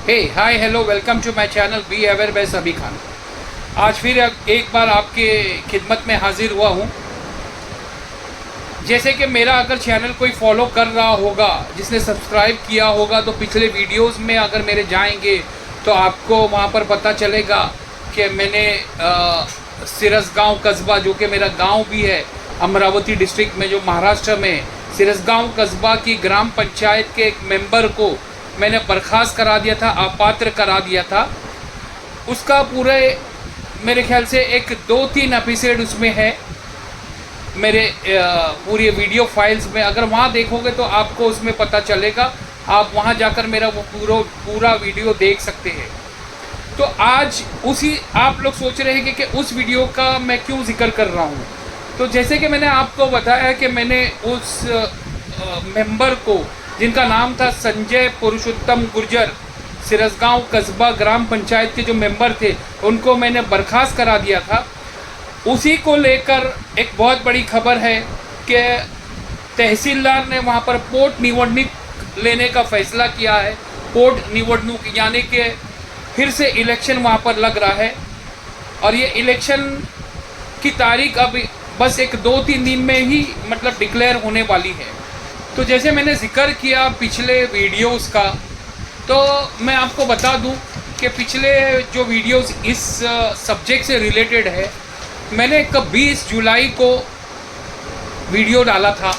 Hey hi hello welcome to my channel be aware by Sabhi Khan. आज फिर एक बार आपके खिदमत में हाजिर हुआ हूँ। जैसे कि मेरा अगर चैनल कोई फॉलो कर रहा होगा, जिसने सब्सक्राइब किया होगा, तो पिछले वीडियोस में अगर मेरे जाएंगे तो आपको वहाँ पर पता चलेगा कि मैंने सिरसगांव कस्बा, जो कि मेरा गांव भी है अमरावती डिस्ट्रिक्ट में, जो महाराष्ट्र में, सिरसगांव कस्बा की ग्राम पंचायत के एक मेंबर को मैंने बर्खास्त करा दिया था, अपात्र करा दिया था। उसका पूरे मेरे ख्याल से एक 2-3 एपिसोड उसमें है मेरे पूरी वीडियो फाइल्स में। अगर वहाँ देखोगे तो आपको उसमें पता चलेगा, आप वहाँ जाकर मेरा वो पूरा वीडियो देख सकते हैं। तो आज उसी आप लोग सोच रहे हैं कि उस वीडियो का मैं क्यों जिक्र कर रहा हूँ। तो जैसे कि मैंने आपको बताया कि मैंने उस मेंबर को, जिनका नाम था संजय पुरुषोत्तम गुर्जर, सिरसगांव कस्बा ग्राम पंचायत के जो मेंबर थे, उनको मैंने बर्खास्त करा दिया था। उसी को लेकर एक बहुत बड़ी खबर है कि तहसीलदार ने वहाँ पर पोट निवडणूक लेने का फैसला किया है। पोट निवडणूक यानी कि फिर से इलेक्शन वहाँ पर लग रहा है, और ये इलेक्शन की तारीख अभी बस एक 2-3 दिन में ही मतलब डिक्लेयर होने वाली है। तो जैसे मैंने जिक्र किया पिछले वीडियोस का, तो मैं आपको बता दूं कि पिछले जो वीडियोस इस सब्जेक्ट से रिलेटेड है, मैंने 20 जुलाई को वीडियो डाला था।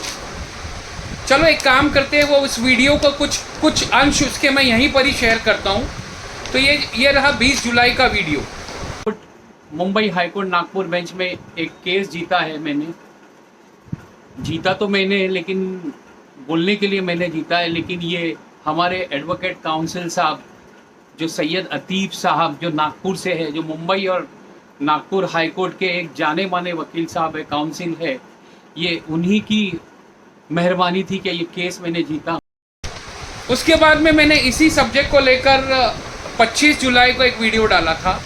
चलो एक काम करते हैं, वो उस वीडियो का कुछ अंश उसके मैं यहीं पर ही शेयर करता हूं। तो ये रहा 20 जुलाई का video. Mumbai high court Nagpur bench में एक केस जीता है मैंने। जीता तो मैंने, लेकिन बोलने के लिए मैंने जीता है, लेकिन ये हमारे एडवोकेट काउंसिल साहब, जो सैयद अतीफ साहब, जो नागपुर से है, जो मुंबई और नागपुर हाई कोर्ट के एक जाने माने वकील साहब है, काउंसिल है, ये उन्हीं की मेहरबानी थी कि ये केस मैंने जीता। उसके बाद में मैंने इसी सब्जेक्ट को लेकर 25 जुलाई को एक वीडियो डाला था।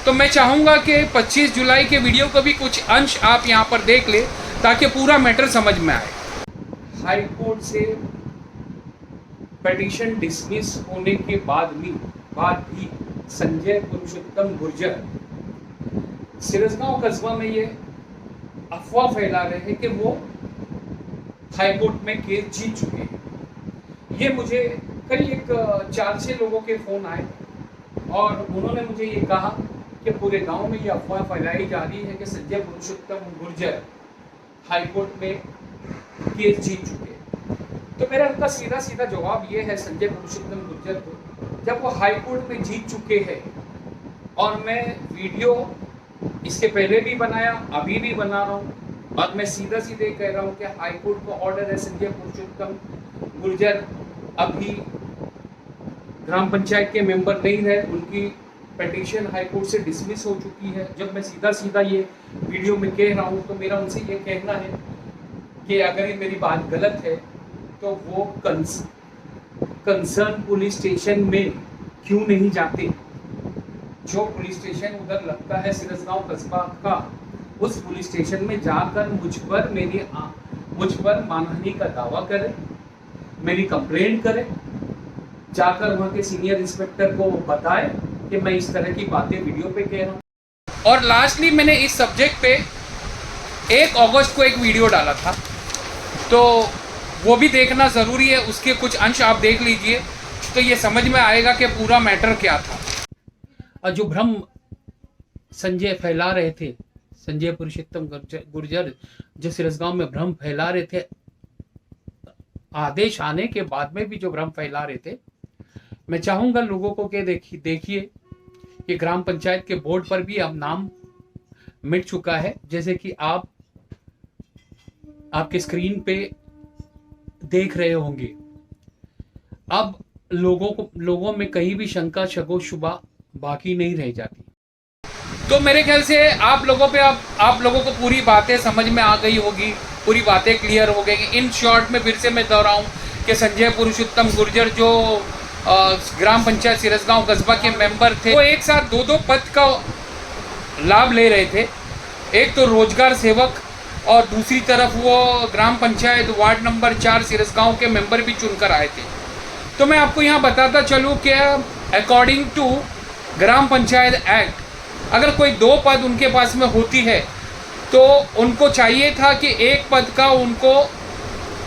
तो मैं चाहूँगा कि 25 जुलाई के वीडियो को भी कुछ अंश आप यहाँ पर देख ले, ताकि पूरा मैटर समझ में आए। हाई कोर्ट से पिटीशन डिसमिस होने के बाद भी संजय पुरुषोत्तम गुर्जर सिरसगांव कस्बा में ये अफवाह फैला रहे हैं कि वो हाई कोर्ट में केस जीत चुके हैं। ये मुझे करीब 4-6 लोगों के फोन आए और उन्होंने मुझे ये कहा कि पूरे गांव में ये अफवाह फैलाई जा रही है कि संजय पुरुषोत्तम गुर्जर हाई कोर्ट में केस जीत चुके हैं। तो मेरा उनका सीधा जवाब ये है संजय पुरुषोत्तम गुर्जर को, जब वो हाई कोर्ट में जीत चुके हैं, और मैं वीडियो इसके पहले भी बनाया, अभी भी बना रहा हूँ, और मैं सीधे कह रहा हूँ कि हाई कोर्ट का ऑर्डर है संजय पुरुषोत्तम गुर्जर अभी ग्राम पंचायत के मेंबर नहीं रहे, उनकी पिटीशन हाई कोर्ट से डिसमिस हो चुकी है। जब मैं सीधा ये वीडियो में कह रहा हूँ, तो मेरा उनसे ये कहना है कि अगर ये मेरी बात गलत है तो वो कंसर्न पुलिस स्टेशन में क्यों नहीं जाते। जो पुलिस स्टेशन उधर लगता है सिरसगांव कस्बा का, उस पुलिस स्टेशन में जाकर मुझ पर मानहानि का दावा करे, मेरी कंप्लेंट करे, जाकर वहाँ के सीनियर इंस्पेक्टर को बताए कि मैं इस तरह की बातें वीडियो पे कह रहा हूँ। और लास्टली मैंने इस सब्जेक्ट पे 1 अगस्त को एक वीडियो डाला था, तो वो भी देखना ज़रूरी है। उसके कुछ अंश आप देख लीजिए तो ये समझ में आएगा कि पूरा मैटर क्या था। और जो भ्रम संजय फैला रहे थे, संजय पुरुषोत्तम गुर्जर जो सिरसगांव में भ्रम फैला रहे थे, आदेश आने के बाद में भी जो भ्रम फैला रहे थे, मैं चाहूँगा लोगों को कि देखिए कि ग्राम पंचायत के बोर्ड पर भी अब नाम मिट चुका है। जैसे कि आप आपके स्क्रीन पे देख रहे होंगे। अब लोगों में कहीं भी शंका शको शुबा बाकी नहीं रह जाती। तो मेरे ख्याल से आप लोगों को पूरी बातें समझ में आ गई होगी, पूरी बातें क्लियर हो गई। इन शॉर्ट में फिर से मैं दोहराऊं कि संजय पुरुषोत्तम गुर्जर जो ग्राम पंचायत सिरसगांव कस्बा के मेंबर थे, वो एक साथ 2 पद का लाभ ले रहे थे। एक तो रोजगार सेवक, और दूसरी तरफ वो ग्राम पंचायत वार्ड नंबर 4 सिरसगांव के मेंबर भी चुनकर आए थे। तो मैं आपको यहाँ बताता चलूँ कि according to gram panchayat act अगर कोई 2 पद उनके पास में होती है तो उनको चाहिए था कि 1 पद का उनको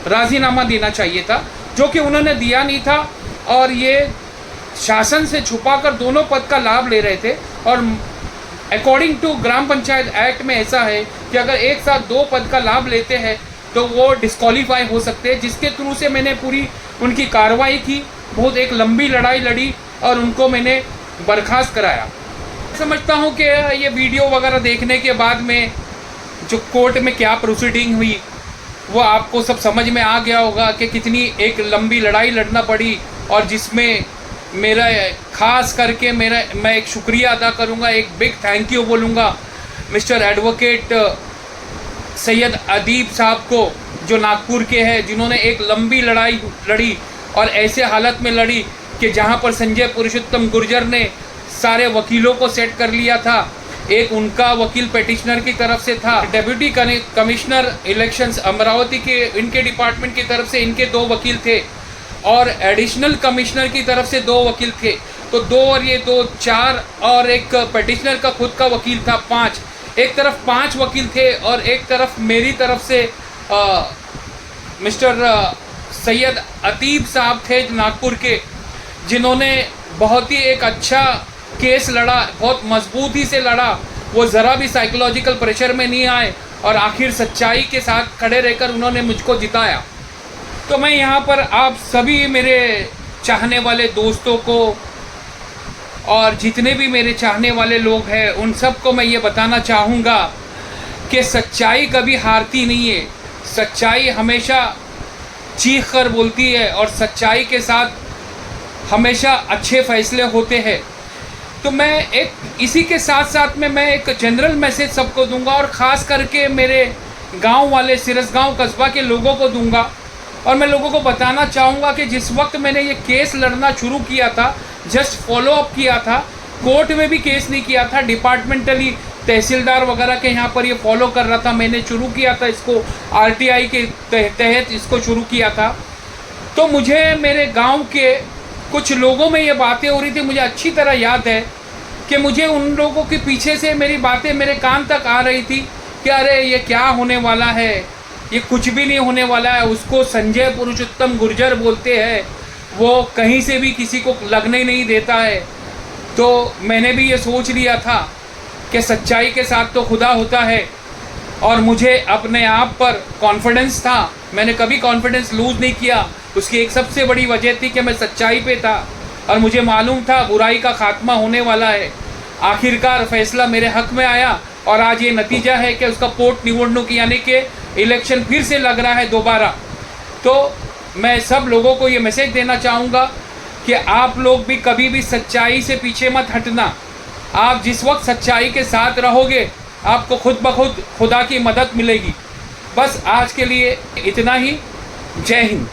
राजीनामा देना चाहिए था, जो कि उन्होंने दिया नहीं था और ये शासन से छुपाकर दोनों पद का लाभ ले रहे थे। और according to gram panchayat act में ऐसा है कि अगर एक साथ 2 पद का लाभ लेते हैं तो वो डिस्क्वालीफाई हो सकते हैं, जिसके थ्रू से मैंने पूरी उनकी कार्रवाई की, बहुत एक लंबी लड़ाई लड़ी और उनको मैंने बर्खास्त कराया। समझता हूँ कि ये वीडियो वगैरह देखने के बाद में जो कोर्ट में क्या प्रोसीडिंग हुई वो आपको सब समझ में आ गया होगा कि कितनी एक लंबी लड़ाई लड़ना पड़ी, और जिसमें मेरा खास करके मैं एक शुक्रिया अदा करूँगा, एक बिग थैंक यू बोलूँगा मिस्टर एडवोकेट सैयद अदीब साहब को, जो नागपुर के हैं, जिन्होंने एक लंबी लड़ाई लड़ी और ऐसे हालत में लड़ी कि जहां पर संजय पुरुषोत्तम गुर्जर ने सारे वकीलों को सेट कर लिया था। एक उनका वकील पेटिशनर की तरफ से था, डेप्यूटी कमिश्नर इलेक्शंस अमरावती के इनके डिपार्टमेंट की तरफ से इनके 2 वकील थे, और एडिशनल कमिश्नर की तरफ से 2 वकील थे। तो 2 और ये 2 4, और एक पेटिशनर का खुद का वकील था 5। एक तरफ 5 वकील थे और एक तरफ मेरी तरफ से मिस्टर सैयद अतीब साहब थे नागपुर के, जिन्होंने बहुत ही एक अच्छा केस लड़ा, बहुत मजबूती से लड़ा। वो ज़रा भी साइकोलॉजिकल प्रेशर में नहीं आए और आखिर सच्चाई के साथ खड़े रहकर उन्होंने मुझको जिताया। तो मैं यहाँ पर आप सभी मेरे चाहने वाले दोस्तों को और जितने भी मेरे चाहने वाले लोग हैं उन सबको मैं ये बताना चाहूँगा कि सच्चाई कभी हारती नहीं है। सच्चाई हमेशा चीख कर बोलती है और सच्चाई के साथ हमेशा अच्छे फैसले होते हैं। तो मैं एक इसी के साथ साथ में मैं एक जनरल मैसेज सबको दूंगा, और ख़ास करके मेरे गांव वाले सिरसगांव कस्बा के लोगों को दूंगा। और मैं लोगों को बताना चाहूँगा कि जिस वक्त मैंने ये केस लड़ना शुरू किया था, जस्ट फॉलो अप किया था, कोर्ट में भी केस नहीं किया था, डिपार्टमेंटली तहसीलदार वगैरह के यहाँ पर ये फॉलो कर रहा था। मैंने शुरू किया था इसको, आरटीआई के तहत इसको शुरू किया था। तो मुझे मेरे गांव के कुछ लोगों में ये बातें हो रही थी, मुझे अच्छी तरह याद है कि मुझे उन लोगों के पीछे से मेरी बातें मेरे कान तक आ रही थी कि अरे ये क्या होने वाला है, ये कुछ भी नहीं होने वाला है। उसको संजय पुरुषोत्तम गुर्जर बोलते हैं, वो कहीं से भी किसी को लगने नहीं देता है। तो मैंने भी ये सोच लिया था कि सच्चाई के साथ तो खुदा होता है, और मुझे अपने आप पर कॉन्फिडेंस था। मैंने कभी कॉन्फिडेंस लूज़ नहीं किया। उसकी एक सबसे बड़ी वजह थी कि मैं सच्चाई पे था और मुझे मालूम था बुराई का खात्मा होने वाला है। आखिरकार फैसला मेरे हक में आया और आज ये नतीजा है कि उसका पोट निवडणूक यानी कि इलेक्शन फिर से लग रहा है दोबारा। तो मैं सब लोगों को ये मैसेज देना चाहूँगा कि आप लोग भी कभी भी सच्चाई से पीछे मत हटना। आप जिस वक्त सच्चाई के साथ रहोगे आपको खुद ब खुद खुदा की मदद मिलेगी। बस आज के लिए इतना ही। जय हिंद।